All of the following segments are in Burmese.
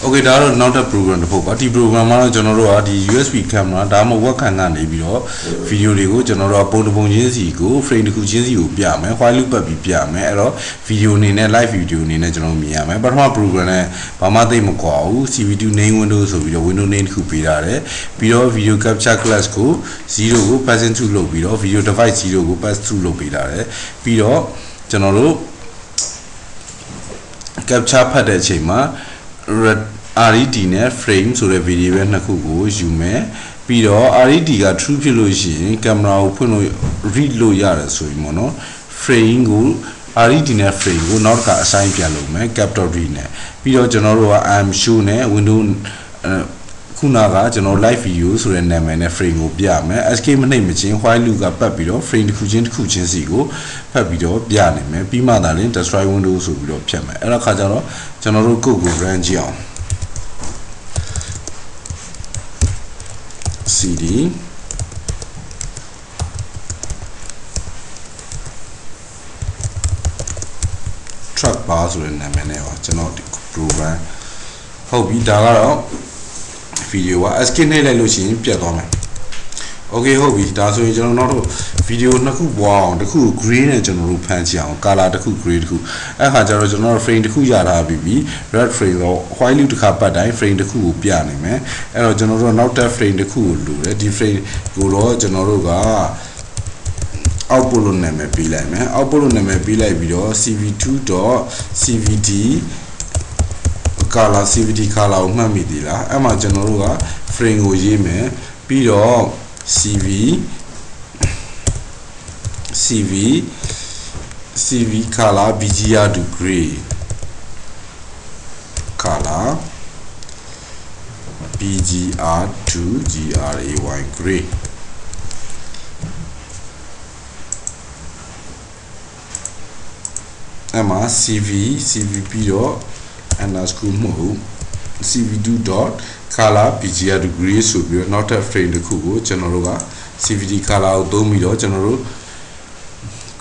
Okay ဒါတော့နောက်ထပ် program တစ်ပုဒ်ပါဒီ program မှာတော့ကျွန်တော်တို့ကဒီ USB camera ဒါမှမဟုတ် webcam ကနေပြီးတော့ video တွေကိုကျွန်တော်တို့ကပုံတစ်ပုံချင်းစီကို frame တစ်ခုချင်းစီကိုပြမယ် file loop ပတ်ပြီးပြမယ်အဲ့တော့ video အနေနဲ့ live video အနေနဲ့ကျွန်တော်မြင်ရမယ်ပထမ program နဲ့ဘာမှသိမကွာဘူး CV2 name window ဆိုပြီးတော့ window name တစ်ခုပေးထားတယ်ပြီးတော့ video capture class ကို0ကို passing through လုပ်ပြီးတော့ video device 0ကို pass through လုပ်ပေးထားတယ်ပြီးတော့ကျွန်တော်တို့ capture ဖတ်တဲ့အချိန်မှာRED နဲ့ frame ဆိုတဲ့ variable နှစ်ခုကိုယူမယ်ပြီးတော့ RED က true ဖြစ်လို့ရှိရင် camera ကိုဖွင့်လို့ read လို့ရတယ်ဆိုရင်ပေါ့နော် frame ကို RED နဲ့ frame ကိုနောက်တစ်ခါ assign ပြန်လုပ်မယ် capital D နဲ့ပြီးတော့ကျွန်တော်တို့က I'm show နဲ့ window ခုနကကျွန်တော် live video ဆိုတဲ့နာမည်နဲ့ frame ကိုပြမယ် escape မနှိပ်မချင်း while loop ကပတ်ပြီးတော့ frame တစ်ခုချင်းစီကိုဖတ်ပြီးတော့ပြနိုင်မယ်ပြီးမှသာလျှင် destroy window ဆိုပြီးတော့ဖြတ်မယ်အဲ့တော့ခါကျတော့ကျွန်တော်တို့ code ကို run ကြည့်အောင်CD truck bar ဆိုတဲ့နာမည်နဲ့ပါကျွန်တော်ဒီ program ဟုတ်ပြီဒါကတော့ video က escape နှိပ်လိုက်လို့ရှိရင်ပြတ်သွားမယ် okay ဟုတ်ပြီဒါဆိုရင်ကျွန်တော်တို့ video နှစ်ခုပွားအောင်တစ်ခု gray နဲ့ကျွန်တော်တို့ဖန်ကြည့်အောင် color တစ်ခု gray တစ်ခုအဲ့ခါကျတော့ကျွန်တော်တို့ frame တစ်ခုရထားပြီး red frame တော့ white loop တစ်ခါပတ်တိုင်း frame တစ်ခုကိုပြနိုင်မယ်အဲ့တော့ကျွန်တော်တို့နောက်ထပ် frame တစ်ခုကိုလိုတယ်ဒီ frame ကိုတော့ကျွန်တော်တို့က output လို့နာမည်ပေးလိုက်မယ် output လို့နာမည်ပေးလိုက်ပြီးတော့ cv2.cvd color cvd color ကိုမှတ်မိသေးလားအဲ့မှာကျွန်တော်တို့က frame ကိုရေးမယ်ပြီးတော့ cv color bgr to gray color bgr to gray grayအဲ့မှာ cv ပြီးတော့ underscore မဟုတ် cv2 dot color bgr to gray ဆိုပြီးတော့နောက်ထပ် frame တစ်ခုကိုကျွန်တော်တို့က cvd color ကိုသုံးပြီးတော့ကျွန်တော်တို့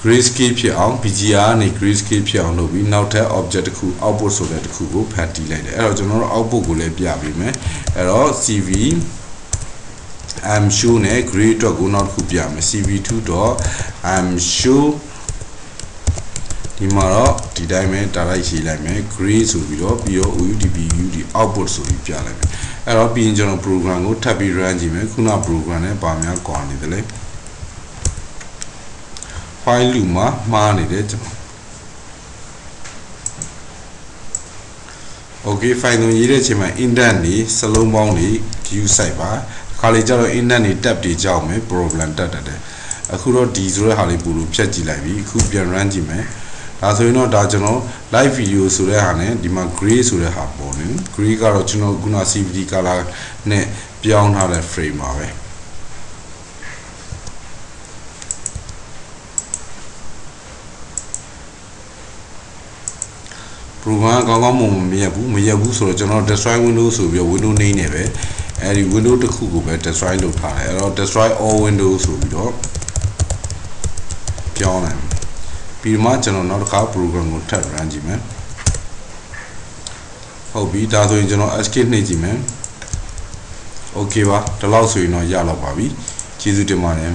grayscale ဖြစ်အောင် bgr နဲ့ grayscale ဖြစ်အောင်လုပ်ပြီးနောက်ထပ် object တစ်ခု output ဆိုတဲ့တစ်ခုကိုဖန်တီးလိုက်တယ်အဲ့တော့ကျွန်တော်တို့ output ကိုလည်းပြပေးမယ်အဲ့တော့ cv I'm show နဲ့ gray အတွက်ကိုနောက်တစ်ခုပြမယ် cv2 dot I'm show ဒီမှာတော့ဒီတိုင်းပဲတာလိုက်ရေးလိုက်မယ် gray ဆိုပြီးတော့UDB output ဆိုပြီးပြလိုက်မယ်အဲ့တော့ပြီးရင်ကျွန်တော် program ကိုထပ်ပြီး run ကြည့်မယ်ခုန program နဲ့ပါများကွာနေတယ်လေ file loop မှာမှားနေတယ်ကျွန်တော် okay file ကိုရေးတဲ့အချိန်မှာ indent နေစလုံးပေါင်းတွေ view site ပါခါလေကျတော့ indent တွေ tab တွေကြောက်မယ် problem တက်တယ်အခုတော့ဒီဆိုတဲ့ဟာလေးပို့လို့ဖြတ်ကြည့်လိုက်ပြီအခုပြန် run ကြည့်မယ်ဒါဆိုရင်တော့ဒါကျွန်တော် live video ဆိုတဲ့ဟာနဲ့ဒီမှာ gray ဆိုတဲ့ဟာပေါ်နေ gray ကတော့ကျွန်တော်ခုန cvd color နဲ့ပြောင်းထားတဲ့ frame ပါပဲ program ကောင်းကောင်းမရဘူးဆိုတော့ကျွန်တော် destroy window ဆိုပြီးတော့ window name နဲ့ပဲအဲဒီ window တစ်ခုကိုပဲ destroy လုပ်ထားတယ်အဲ့တော့ destroy all window ဆိုပြီးတော့ပြောင်းလိုက်ပြီးမှကျွန်တော်နောက်တစ်ခါ program ကိုထပ် run ကြည့်မယ်ဟုတ်ပြီဒါဆိုရင်ကျွန်တော် escape နှိပ်ကြည့်မယ် okay ပါဒီလောက်ဆိုရင်တော့ရတော့ပါပြီကျေးဇူးတင်ပါတယ်